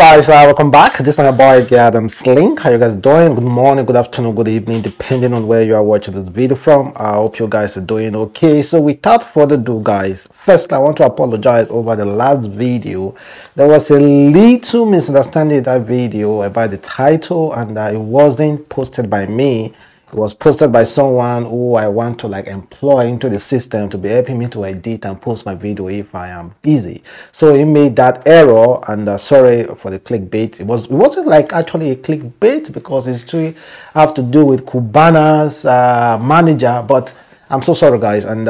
Guys, welcome back. This is my boy Adamslink. How you guys doing? Good morning, good afternoon, good evening, depending on where you are watching this video from. I hope you guys are doing okay. So without further ado, guys, first I want to apologize over the last video. There was a little misunderstanding in that video about the title, and it wasn't posted by me. It was posted by someone who I want to employ into the system to be helping me to edit and post my video if I am busy. So he made that error, and sorry for the clickbait. It wasn't actually a clickbait because it's actually have to do with Cubana's manager, but I'm so sorry, guys, and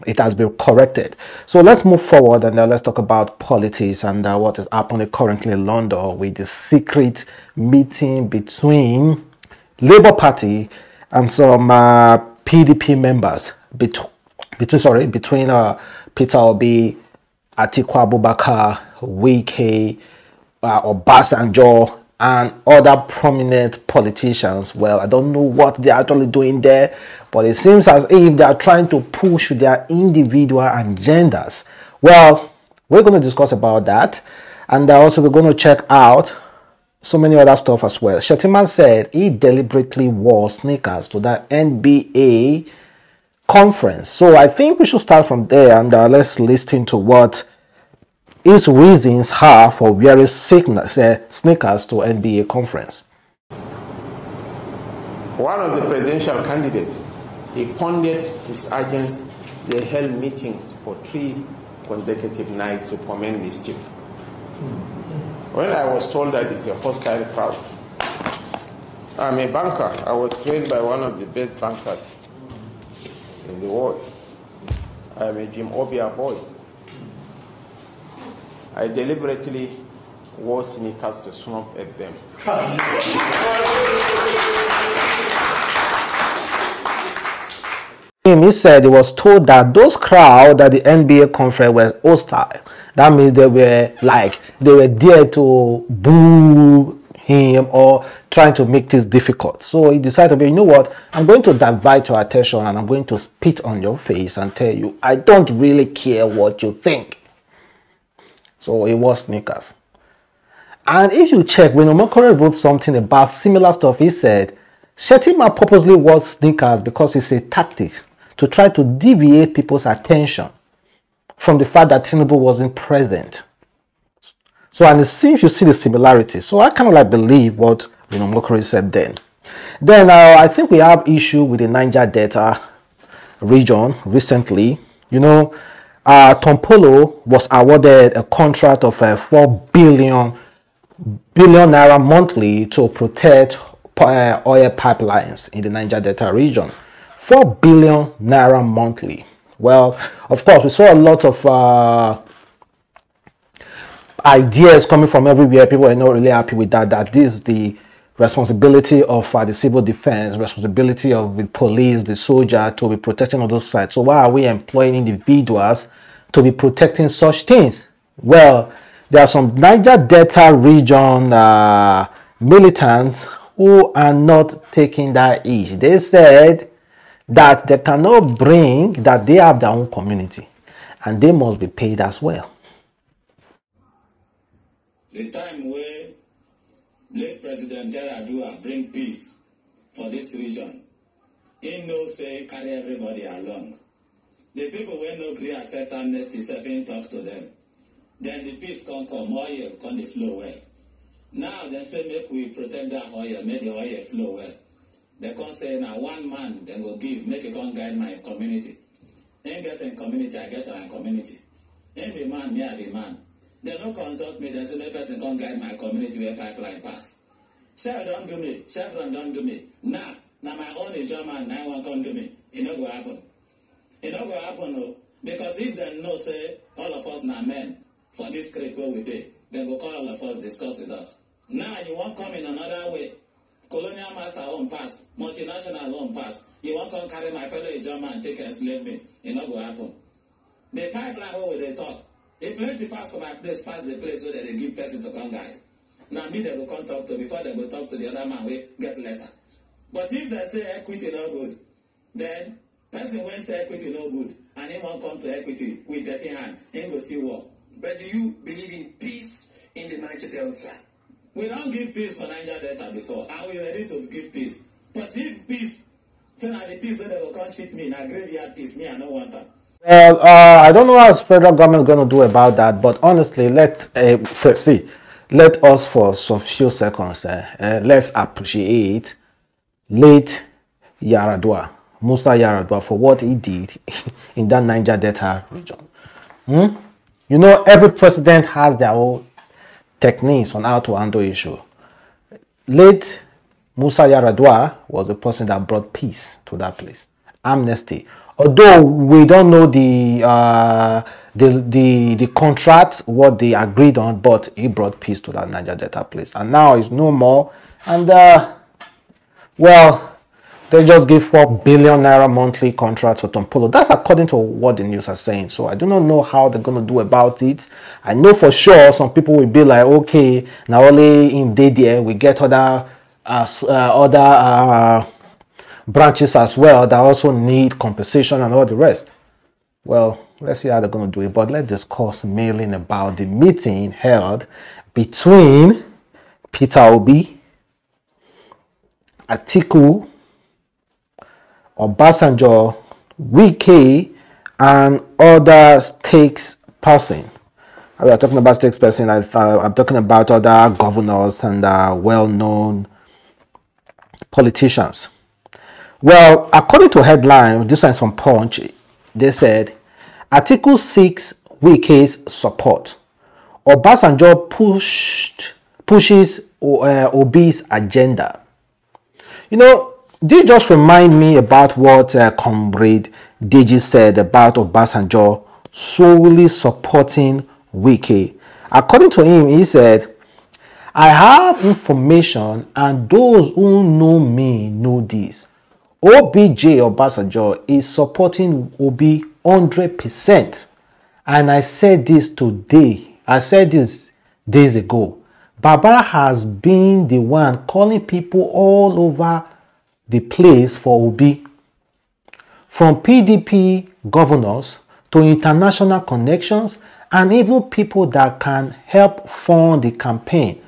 it has been corrected. So let's move forward and let's talk about politics and what is happening currently in London with the secret meeting between Labour Party and some PDP members between Peter Obi, Atiku Abubakar, Wike, Obasanjo, and other prominent politicians. Well, I don't know what they're actually doing there, but it seems as if they are trying to push their individual agendas. Well, we're going to discuss about that, and also we're going to check out so many other stuff as well. Shettima said he deliberately wore sneakers to that NBA conference. So I think we should start from there, and let's listen to what his reasons are for wearing sneakers to NBA conference. One of the presidential candidates, he funded his agents. They held meetings for 3 consecutive nights to foment mischief. When I was told that it's a hostile crowd, I'm a banker. I was trained by one of the best bankers in the world. I'm a Jim Obia boy. I deliberately wore sneakers to snap at them. He said he was told that those crowds at the NBA conference were hostile. That means they were there to boo him or trying to make this difficult. So he decided, you know what, I'm going to divert your attention and I'm going to spit on your face and tell you, I don't really care what you think. So it was sneakers. And if you check, when Omokore wrote something about similar stuff, he said, Shettima purposely wore sneakers because it's a tactic to try to deviate people's attention from the fact that Tinubu wasn't present. So, and it seems you see the similarity. So I kind of believe what Mokori said then. Then I think we have issue with the Niger Delta region recently. Tom Polo was awarded a contract of 4 billion naira monthly to protect oil pipelines in the Niger Delta region. 4 billion naira monthly. Well, of course, we saw a lot of ideas coming from everywhere. People are not really happy with that this is the responsibility of the civil defense, responsibility of the police, the soldier to be protecting all those sites. So why are we employing individuals to be protecting such things? Well, there are some Niger Delta region militants who are not taking that issue. They said that they cannot bring that they have their own community and they must be paid as well. The time where late President Yaradua bring peace for this region, he no say carry everybody along. The people when no Gree accept amnesty, say talk to them. Then the peace come, oil come the flow well. Now they say make we protect that oil, make the oil flow well. They can say now one man they will give, make it come guide my community. Ain't get in community, I get in community. Ain't be man, me I be man. They don't consult me, they say no person can guide my community where pipeline pass. Chef don't do me, Chevron don't do me. Now my own is your man, 9-1 come do me. It not go happen. It not go happen no. Because if they know say all of us now men for this creek where we do, they will call all of us discuss with us. Now you won't come in another way. Colonial master won't pass, multinational won't pass. You won't come carry my fellow German and take and enslave me. It not go happen. The pipeline where they talk. If plenty pass from my place, pass the place where they give person to come guide. Now me they go come talk to before they go talk to the other man we get lesser. But if they say equity no good, then person when say equity no good and he won't come to equity with dirty hand, he go see war. But do you believe in peace in the Niger Delta. We don't give peace for Niger Delta before, and we ready to give peace. But if peace, so now the peace, so they will come shit me, now graveyard peace, me, I don't want that. Well, I don't know how the federal government is going to do about that, but honestly, let's see. Let us for some few seconds, let's appreciate late Yaradua, Musa Yaradua, for what he did in that Niger Delta region. You know, every president has their own techniques on how to handle issue. Late Musa Yaradua was the person that brought peace to that place. Amnesty. Although we don't know the contract, what they agreed on, but he brought peace to that Niger Delta place. And now it's no more. And well, they just give 4 billion naira monthly contract to Tompolo. That's according to what the news are saying. So I do not know how they're going to do about it. I know for sure some people will be like, okay, now only in day there we get other branches as well that also need compensation and all the rest. Well, let's see how they're going to do it. But let's discuss mainly about the meeting held between Peter Obi, Atiku, Obasanjo, Wike, and other stakes person. We are talking about stakes person. I'm talking about other governors and well-known politicians. Well, according to headline, this one from Punch, they said, Atiku seeks Wike's support. Obasanjo pushes Obi's agenda. You know, they just remind me about what Comrade Deji said about Obasanjo solely supporting Wike. According to him, he said, I have information and those who know me know this. OBJ Obasanjo is supporting Obi 100%. And I said this today. I said this days ago. Baba has been the one calling people all over the place for Obi. From PDP governors to international connections and even people that can help fund the campaign.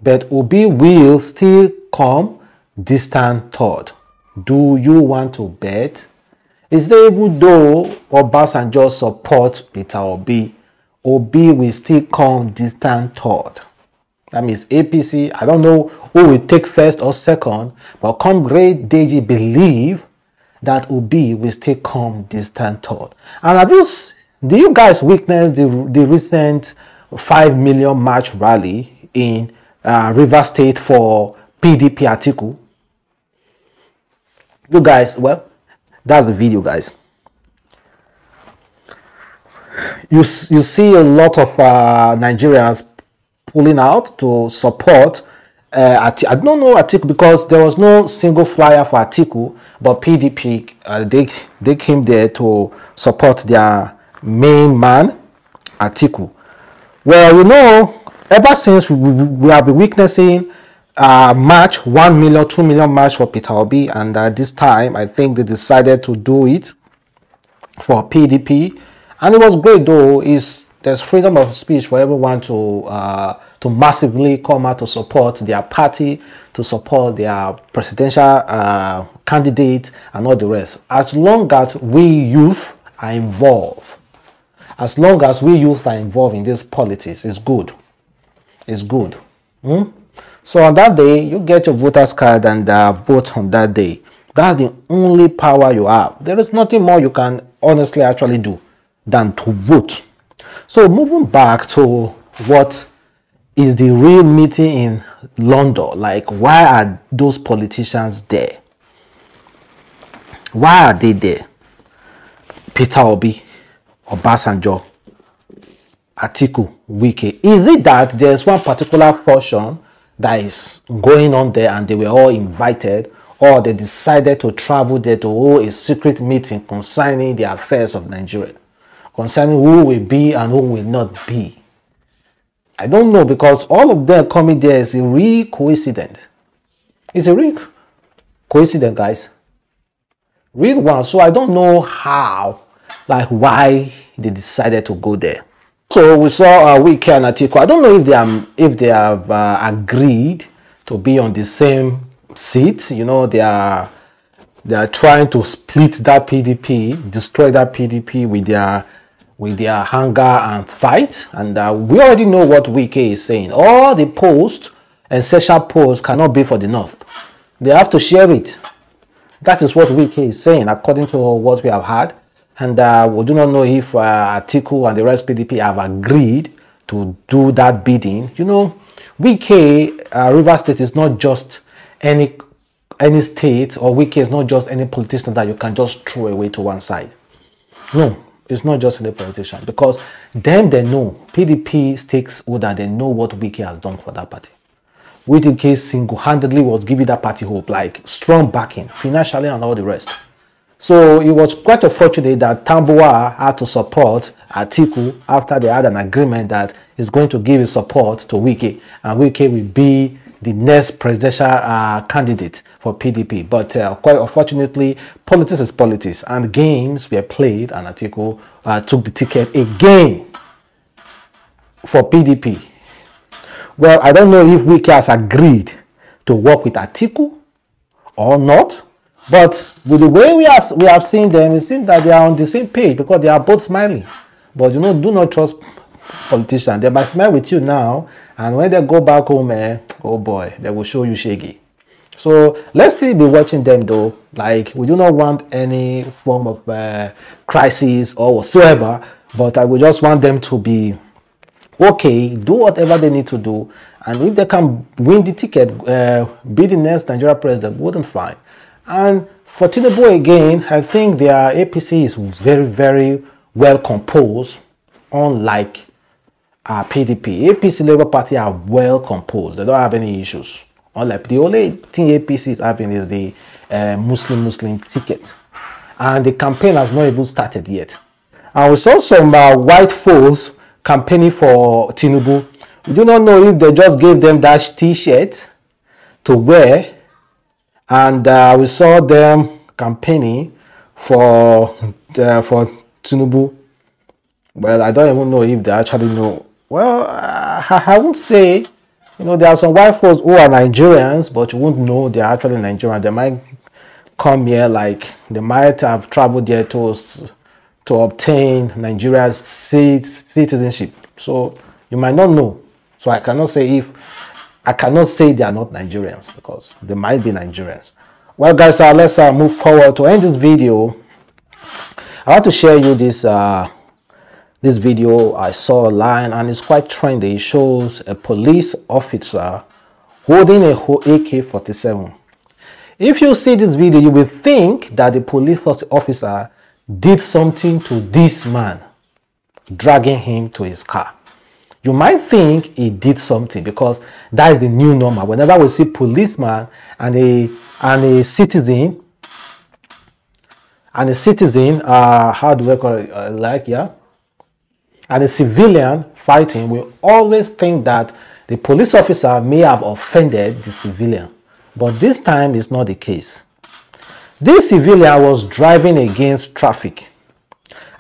But Obi will still come distant third. Do you want to bet? Is there, even though Obasanjo supports Peter Obi, Obi will still come distant third? That means APC, I don't know who will take first or second, but Comrade Deji believe that Obi will still come distant third. And do you guys witness the recent 5 million march rally in River State for PDP Atiku? You guys, well, that's the video, guys. You see a lot of Nigerians pulling out to support I don't know Atiku because there was no single flyer for Atiku, but PDP they came there to support their main man Atiku. Well, you know, ever since we have been witnessing march 1 million, 2 million march for Peter Obi, and this time I think they decided to do it for PDP, and it was great though. There's freedom of speech for everyone to massively come out to support their party, to support their presidential candidate and all the rest. As long as we youth are involved, in this politics, it's good. It's good. So on that day, you get your voter's card and vote on that day. That's the only power you have. There is nothing more you can honestly actually do than to vote. So moving back to what is the real meeting in London, like why are those politicians there? Why are they there? Peter Obi, Obasanjo, Atiku, Wike. Is it that there's one particular portion that is going on there and they were all invited, or they decided to travel there to hold a secret meeting concerning the affairs of Nigeria, concerning who will be and who will not be? I don't know, because all of them coming there is a real coincidence. It's a real coincidence, guys. Real one. So I don't know how, like why they decided to go there. So we saw Wike and Atiku. I don't know if they have agreed to be on the same seat. You know, they are trying to split that PDP, destroy that PDP with their hunger and fight. And we already know what Wike is saying. All the posts, essential posts, cannot be for the North. They have to share it. That is what Wike is saying, according to what we have had. And we do not know if Atiku and the rest PDP have agreed to do that bidding. You know, Wike, Rivers State is not just any state, or Wike is not just any politician that you can just throw away to one side. No, it's not just any politician, because they know, PDP stakeholder, they know what Wike has done for that party. Wike single-handedly was giving that party hope, like strong backing, financially and all the rest. So it was quite unfortunate that Tambuwal had to support Atiku after they had an agreement that he's going to give his support to Wike, and Wike will be the next presidential candidate for PDP. But quite unfortunately, politics is politics, and games were played, and Atiku took the ticket again for PDP. Well, I don't know if Wike has agreed to work with Atiku or not. But with the way we have seen them, it seems that they are on the same page, because they are both smiling. But you know, do not trust politicians. They might smile with you now, and when they go back home, oh boy, they will show you shaggy. So let's still be watching them though. Like, we do not want any form of crisis or whatsoever, but I would just want them to be okay, do whatever they need to do, and if they can win the ticket, be the next Nigeria president, wouldn't fine. And for Tinubu again, I think their APC is very, very well composed, unlike PDP. APC Labour Party are well composed. They don't have any issues. Unlike the only thing APC is having is the Muslim ticket. And the campaign has not even started yet. And we saw some white folks campaigning for Tinubu. We do not know if they just gave them that t-shirt to wear, and we saw them campaigning for Tinubu. Well, I don't even know if they actually know. Well, I would say, you know, there are some white folks who are Nigerians, but you won't know they're actually Nigerian. They might come here, like they might have traveled there to obtain Nigeria's citizenship. So you might not know. So I cannot say they are not Nigerians, because they might be Nigerians. Well, guys, let's move forward. To end this video, I want to share you this this video I saw online, and it's quite trendy. It shows a police officer holding a AK-47. If you see this video, you will think that the police officer did something to this man, dragging him to his car. You might think he did something, because that is the new normal. Whenever we see policeman and a citizen, how do we call it? And a civilian fighting, we always think that the police officer may have offended the civilian. But this time is not the case. This civilian was driving against traffic,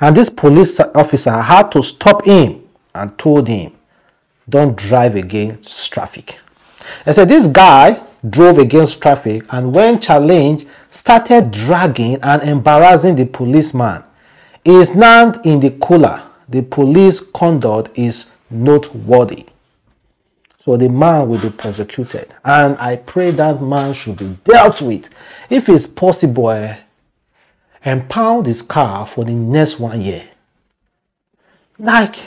and this police officer had to stop him and told him, don't drive against traffic. I said this guy drove against traffic, and when challenged, started dragging and embarrassing the policeman. He is now in the cooler. The police conduct is noteworthy. So the man will be prosecuted, and I pray that man should be dealt with. If it's possible, impound his car for the next 1 year. Like,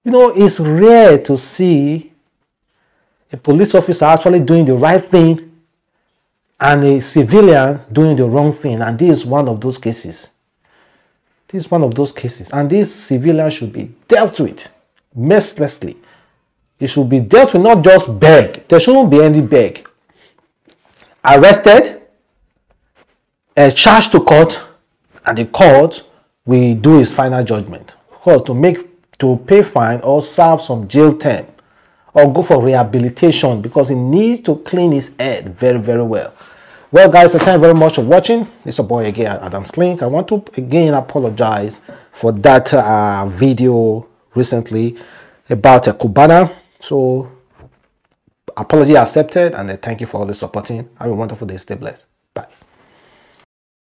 you know, it's rare to see a police officer actually doing the right thing and a civilian doing the wrong thing, and this is one of those cases. This is one of those cases, and this civilian should be dealt with mercilessly. It should be dealt with, not just beg. There shouldn't be any beg. Arrested, charged to court, and the court will do its final judgment. Of course, to pay fine or serve some jail term, or go for rehabilitation, because he needs to clean his head very, very well. Well, guys, thank you very much for watching. It's your boy again, Adamslink. I want to again apologize for that video recently about a Cubana. So apology accepted, and thank you for always supporting. Have a wonderful day. Stay blessed. Bye.